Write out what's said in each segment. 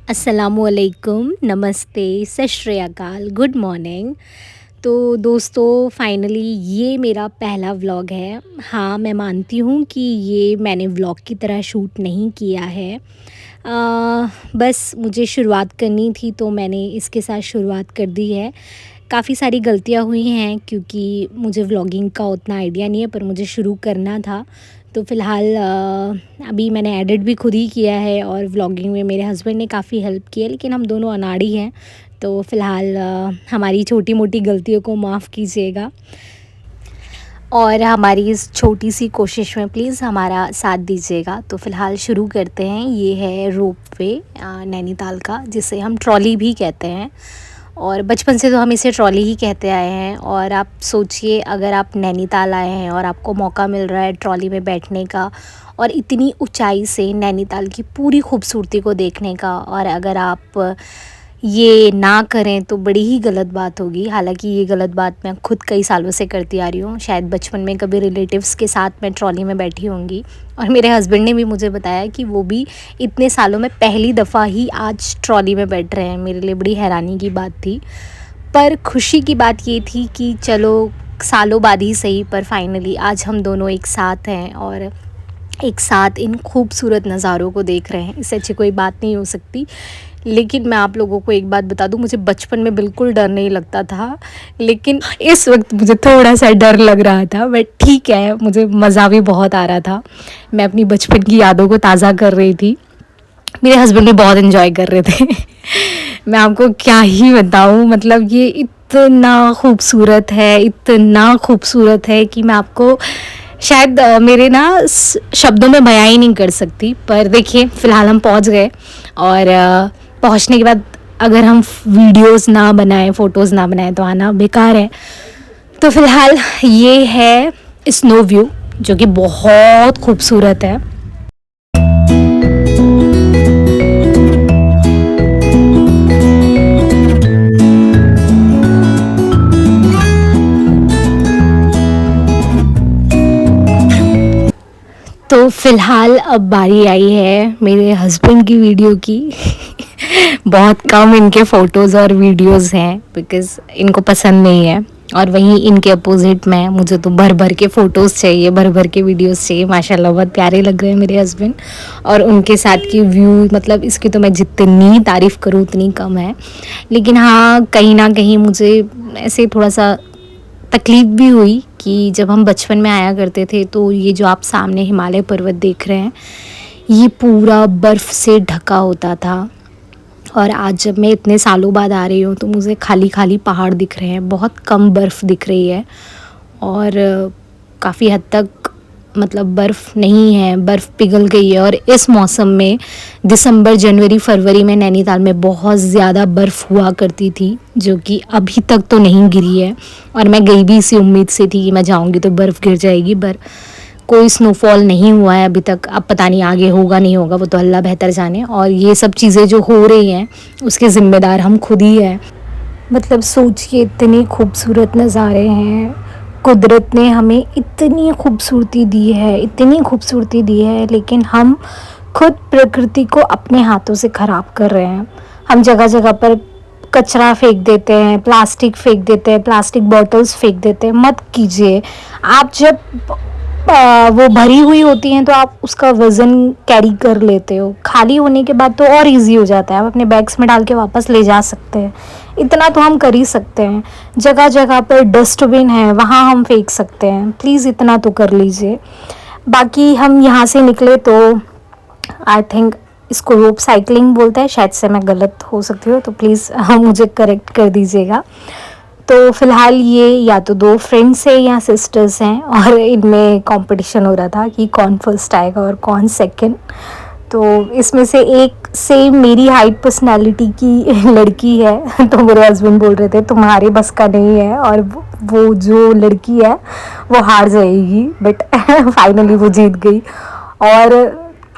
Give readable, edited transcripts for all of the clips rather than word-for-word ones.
अस्सलामुअलैकुम, नमस्ते, सत श्री अकाल, गुड मॉर्निंग। तो दोस्तों फाइनली ये मेरा पहला व्लॉग है। हाँ, मैं मानती हूँ कि ये मैंने व्लॉग की तरह शूट नहीं किया है। बस मुझे शुरुआत करनी थी तो मैंने इसके साथ शुरुआत कर दी है। काफ़ी सारी गलतियाँ हुई हैं क्योंकि मुझे व्लॉगिंग का उतना आइडिया नहीं है, पर मुझे शुरू करना था। तो फ़िलहाल अभी मैंने एडिट भी खुद ही किया है और व्लॉगिंग में मेरे हस्बैंड ने काफ़ी हेल्प की है, लेकिन हम दोनों अनाड़ी हैं। तो फ़िलहाल हमारी छोटी-मोटी गलतियों को माफ़ कीजिएगा और हमारी इस छोटी सी कोशिश में प्लीज़ हमारा साथ दीजिएगा। तो फ़िलहाल शुरू करते हैं। ये है रोपवे नैनीताल का, जिसे हम ट्रॉली भी कहते हैं और बचपन से तो हम इसे ट्रॉली ही कहते आए हैं। और आप सोचिए, अगर आप नैनीताल आए हैं और आपको मौका मिल रहा है ट्रॉली में बैठने का और इतनी ऊंचाई से नैनीताल की पूरी खूबसूरती को देखने का, और अगर आप ये ना करें तो बड़ी ही गलत बात होगी। हालांकि ये गलत बात मैं खुद कई सालों से करती आ रही हूँ। शायद बचपन में कभी रिलेटिव्स के साथ मैं ट्रॉली में बैठी होंगी और मेरे हस्बैंड ने भी मुझे बताया कि वो भी इतने सालों में पहली दफ़ा ही आज ट्रॉली में बैठ रहे हैं। मेरे लिए बड़ी हैरानी की बात थी, पर खुशी की बात ये थी कि चलो सालों बाद ही सही, पर फाइनली आज हम दोनों एक साथ हैं और एक साथ इन खूबसूरत नज़ारों को देख रहे हैं। इससे अच्छी कोई बात नहीं हो सकती। लेकिन मैं आप लोगों को एक बात बता दूं, मुझे बचपन में बिल्कुल डर नहीं लगता था, लेकिन इस वक्त मुझे थोड़ा सा डर लग रहा था। बट ठीक है, मुझे मज़ा भी बहुत आ रहा था। मैं अपनी बचपन की यादों को ताज़ा कर रही थी। मेरे हस्बैंड भी बहुत इन्जॉय कर रहे थे। मैं आपको क्या ही बताऊं, मतलब ये इतना खूबसूरत है, इतना खूबसूरत है कि मैं आपको शायद मेरे ना शब्दों में बयां ही नहीं कर सकती। पर देखिए, फ़िलहाल हम पहुंच गए और पहुंचने के बाद अगर हम वीडियोस ना बनाएं, फ़ोटोज़ ना बनाएं तो आना बेकार है। तो फ़िलहाल ये है स्नो व्यू, जो कि बहुत खूबसूरत है। तो फ़िलहाल अब बारी आई है मेरे हस्बैंड की वीडियो की। बहुत कम इनके फ़ोटोज़ और वीडियोज़ हैं बिकॉज़ इनको पसंद नहीं है। और वहीं इनके अपोज़िट मैं, मुझे तो भर भर के फ़ोटोज़ चाहिए, भर भर के वीडियोज़ चाहिए। माशाल्लाह बहुत प्यारे लग रहे हैं मेरे हस्बैंड। और उनके साथ की व्यू, मतलब इसकी तो मैं जितनी तारीफ़ करूँ उतनी कम है। लेकिन हाँ, कहीं ना कहीं मुझे ऐसे थोड़ा सा तकलीफ़ भी हुई कि जब हम बचपन में आया करते थे तो ये जो आप सामने हिमालय पर्वत देख रहे हैं, ये पूरा बर्फ़ से ढका होता था। और आज जब मैं इतने सालों बाद आ रही हूँ तो मुझे खाली खाली पहाड़ दिख रहे हैं, बहुत कम बर्फ़ दिख रही है। और काफ़ी हद तक मतलब बर्फ़ नहीं है, बर्फ़ पिघल गई है। और इस मौसम में दिसंबर, जनवरी, फरवरी में नैनीताल में बहुत ज़्यादा बर्फ़ हुआ करती थी, जो कि अभी तक तो नहीं गिरी है। और मैं गई भी इसी उम्मीद से थी कि मैं जाऊंगी तो बर्फ़ गिर जाएगी, पर कोई स्नोफॉल नहीं हुआ है अभी तक। अब पता नहीं आगे होगा नहीं होगा, वो तो अल्लाह बेहतर जाने। और ये सब चीज़ें जो हो रही हैं उसके ज़िम्मेदार हम खुद ही हैं। मतलब सोचिए, इतने खूबसूरत नज़ारे हैं, कुदरत ने हमें इतनी खूबसूरती दी है, इतनी खूबसूरती दी है, लेकिन हम खुद प्रकृति को अपने हाथों से ख़राब कर रहे हैं। हम जगह जगह पर कचरा फेंक देते हैं, प्लास्टिक फेंक देते हैं, प्लास्टिक बॉटल्स फेंक देते हैं। मत कीजिए। आप जब वो भरी हुई होती हैं तो आप उसका वज़न कैरी कर लेते हो, खाली होने के बाद तो और इजी हो जाता है, आप अपने बैग्स में डाल के वापस ले जा सकते हैं। इतना तो हम कर ही सकते हैं। जगह जगह पर डस्टबिन है, वहाँ हम फेंक सकते हैं। प्लीज़ इतना तो कर लीजिए। बाकी हम यहाँ से निकले तो आई थिंक इसको रोप साइकिलिंग बोलते हैं, शायद से मैं गलत हो सकती हूँ, तो प्लीज़ मुझे करेक्ट कर दीजिएगा। तो फ़िलहाल ये या तो दो फ्रेंड्स हैं या सिस्टर्स हैं और इनमें कंपटीशन हो रहा था कि कौन फर्स्ट आएगा और कौन सेकंड। तो इसमें से एक सेम मेरी हाइट पर्सनालिटी की लड़की है। तो मेरे हस्बैंड बोल रहे थे तुम्हारे बस का नहीं है और वो जो लड़की है वो हार जाएगी, बट फाइनली वो जीत गई। और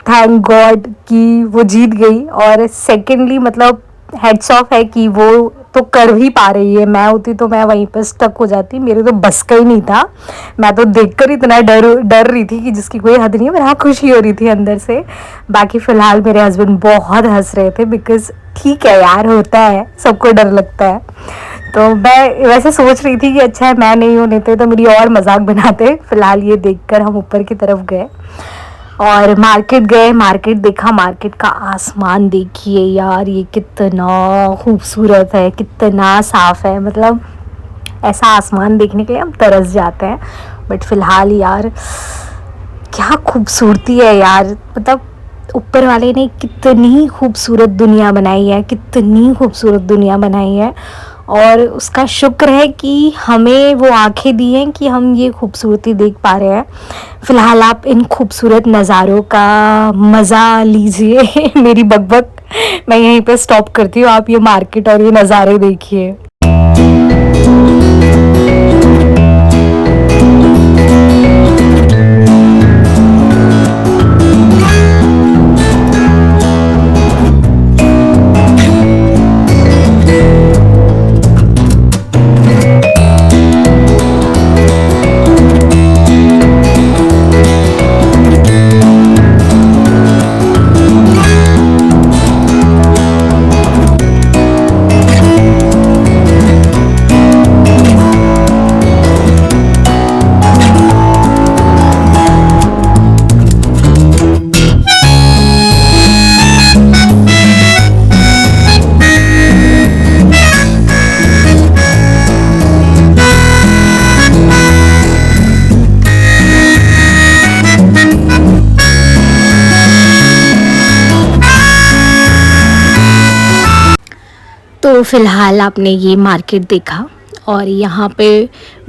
थैंक गॉड कि वो जीत गई। और सेकेंडली मतलब हेड्स ऑफ है कि वो तो कर भी पा रही है। मैं होती तो मैं वहीं पर स्टक हो जाती, मेरे तो बस का ही नहीं था। मैं तो देखकर इतना डर रही थी कि जिसकी कोई हद नहीं है। मेरा खुशी हो रही थी अंदर से। बाकी फ़िलहाल मेरे हस्बैंड बहुत हंस रहे थे, बिकॉज़ ठीक है यार, होता है, सबको डर लगता है। तो मैं वैसे सोच रही थी कि अच्छा है मैं नहीं होने थे तो मेरी और मजाक बनाते। फ़िलहाल ये देखकर हम ऊपर की तरफ गए और मार्केट गए, मार्केट देखा। मार्केट का आसमान देखिए यार, ये कितना खूबसूरत है, कितना साफ़ है। मतलब ऐसा आसमान देखने के लिए हम तरस जाते हैं। बट फ़िलहाल यार क्या खूबसूरती है यार, मतलब ऊपर वाले ने कितनी खूबसूरत दुनिया बनाई है, कितनी खूबसूरत दुनिया बनाई है। और उसका शुक्र है कि हमें वो आंखें दी हैं कि हम ये खूबसूरती देख पा रहे हैं। फ़िलहाल आप इन खूबसूरत नज़ारों का मज़ा लीजिए। मेरी बकबक मैं यहीं पे स्टॉप करती हूँ, आप ये मार्केट और ये नज़ारे देखिए। तो फ़िलहाल आपने ये मार्केट देखा और यहाँ पे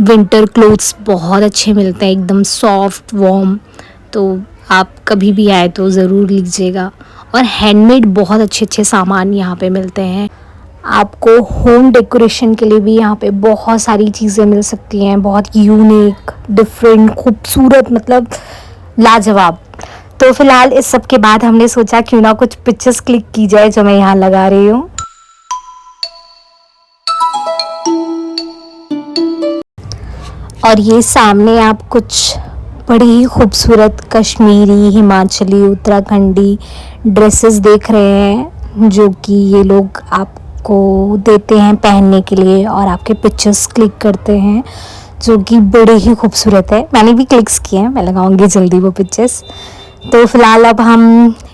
विंटर क्लोथ्स बहुत अच्छे मिलते हैं, एकदम सॉफ्ट वार्म। तो आप कभी भी आए तो ज़रूर लीजिएगा। और हैंडमेड बहुत अच्छे अच्छे सामान यहाँ पे मिलते हैं। आपको होम डेकोरेशन के लिए भी यहाँ पे बहुत सारी चीज़ें मिल सकती हैं, बहुत यूनिक, डिफरेंट, खूबसूरत, मतलब लाजवाब। तो फ़िलहाल इस सब के बाद हमने सोचा क्यों ना कुछ पिक्चर्स क्लिक की जाए जो मैं यहाँ लगा रही हूँ। और ये सामने आप कुछ बड़ी ही खूबसूरत कश्मीरी, हिमाचली, उत्तराखंडी ड्रेसेस देख रहे हैं जो कि ये लोग आपको देते हैं पहनने के लिए और आपके पिक्चर्स क्लिक करते हैं, जो कि बड़े ही खूबसूरत है। मैंने भी क्लिक्स किए हैं, मैं लगाऊंगी जल्दी वो पिक्चर्स। तो फ़िलहाल अब हम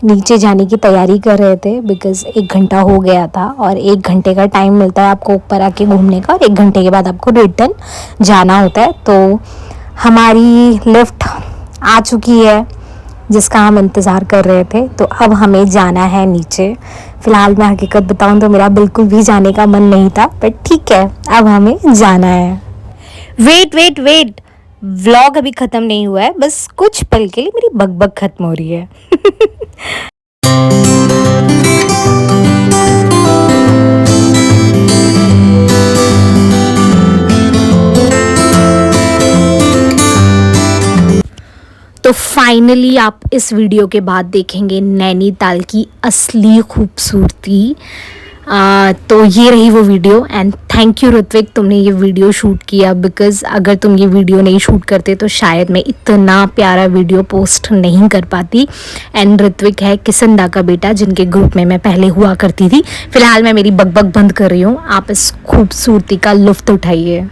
नीचे जाने की तैयारी कर रहे थे, बिकॉज़ 1 घंटा हो गया था और 1 घंटे का टाइम मिलता है आपको ऊपर आके घूमने का और 1 घंटे के बाद आपको रिटर्न जाना होता है। तो हमारी लिफ्ट आ चुकी है जिसका हम इंतज़ार कर रहे थे। तो अब हमें जाना है नीचे। फ़िलहाल मैं हकीकत बताऊं तो मेरा बिल्कुल भी जाने का मन नहीं था, बट ठीक है अब हमें जाना है। वेट वेट वेट, व्लॉग अभी ख़त्म नहीं हुआ है, बस कुछ पल के लिए मेरी बकबक ख़त्म हो रही है। तो फाइनली आप इस वीडियो के बाद देखेंगे नैनीताल की असली खूबसूरती। तो ये रही वो video. And thank you Ritwik, तुमने ये वीडियो शूट किया, बिकॉज़ अगर तुम ये वीडियो नहीं शूट करते तो शायद मैं इतना प्यारा वीडियो पोस्ट नहीं कर पाती। एंड ऋत्विक है किसनदा का बेटा, जिनके ग्रुप में मैं पहले हुआ करती थी। फ़िलहाल मैं मेरी बकबक बंद कर रही हूँ, आप इस खूबसूरती का लुत्फ़ उठाइए।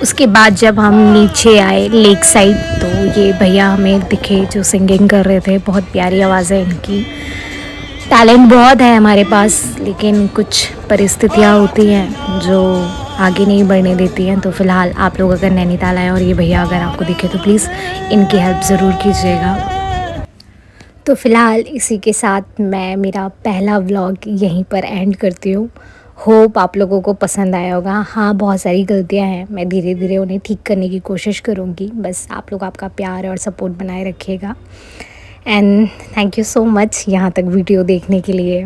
उसके बाद जब हम नीचे आए लेक साइड, तो ये भैया हमें दिखे जो सिंगिंग कर रहे थे। बहुत प्यारी आवाज़ है इनकी। टैलेंट बहुत है हमारे पास, लेकिन कुछ परिस्थितियाँ होती हैं जो आगे नहीं बढ़ने देती हैं। तो फ़िलहाल आप लोग अगर नैनीताल आए और ये भैया अगर आपको दिखे तो प्लीज़ इनकी हेल्प ज़रूर कीजिएगा। तो फ़िलहाल इसी के साथ मैं मेरा पहला व्लॉग यहीं पर एंड करती हूँ। होप आप लोगों को पसंद आया होगा। हाँ, बहुत सारी गलतियाँ हैं, मैं धीरे धीरे उन्हें ठीक करने की कोशिश करूँगी। बस आप लोग आपका प्यार और सपोर्ट बनाए रखिएगा। And thank you so much यहाँ तक वीडियो देखने के लिए।